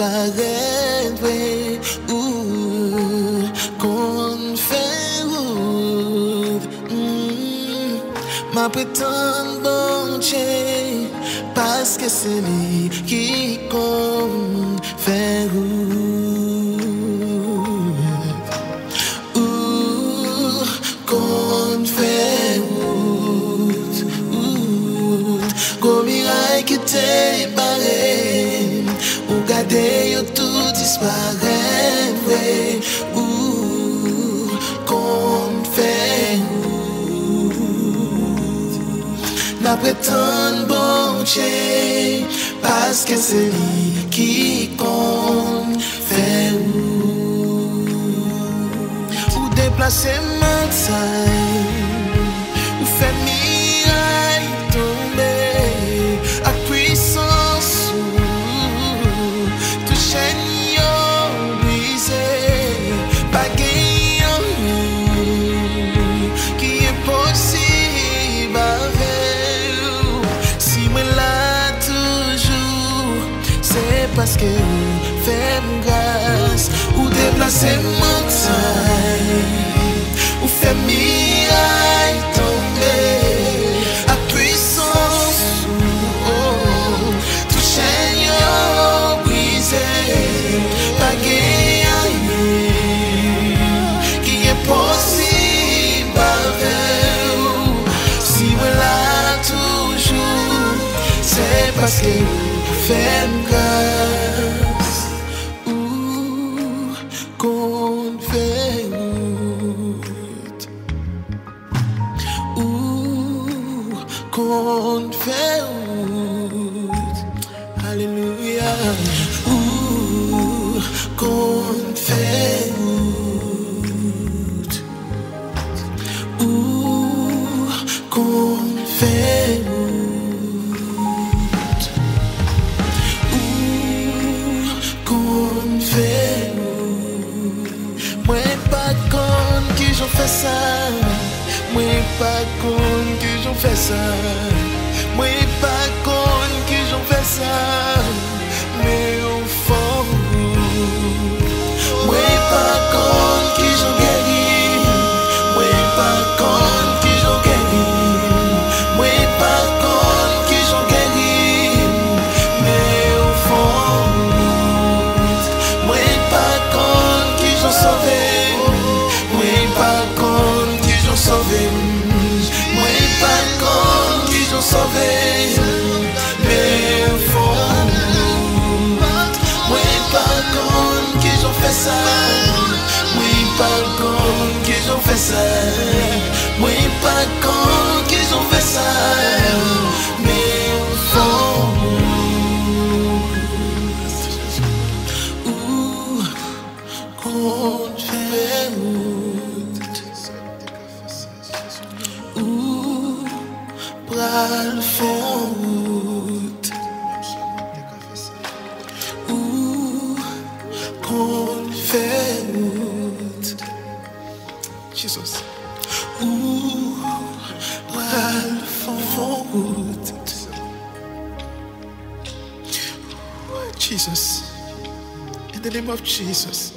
disparaître, ou qu'on fait route. Ma prétend bon Dieu, parce que c'est lui qui compte faire route. Ou qu'on fait route. Comme miraille qui t'est barré, ou garder yo tout disparaître, ou qu'on fait n'a prétend bon Dieu, parce que c'est lui qui compte faire ou déplacer montagne, ou faire miraille tomber à puissance, tout chaîne yo brisé, pas gagnant qui est possible. Parce que fait grâce, ou déplacer montagne, ou faire miraille tomber à puissance, tout chaîne brisé, pas gagné qui est possible avec vous. Si vous là toujours, c'est parce que fait grâce, ou qu'on fait route, ou qu'on fait route, alléluia, ou qu'on fait route, ou qu'on fait route. Moi pas con que j'en fais ça, moi pas con que j'en fais ça, moi pas con que j'en fais ça, mais au fond, moi pas con que j'en guéris, moi pas con que j'en guéris, moi pas con que j'en guéris, mais au fond, moi pas con que j'en sauvé. Moi pas comme qu'ils ont sauvé, mais au fond, moi pas comme qu'ils ont fait ça, moi pas comme qu'ils ont fait ça, moi pas comme qu'ils ont fait ça, mais au fond, où qu'on fait le fond route, où qu'on fait route, Jesus, où le fond route, Jesus, in the name of Jesus.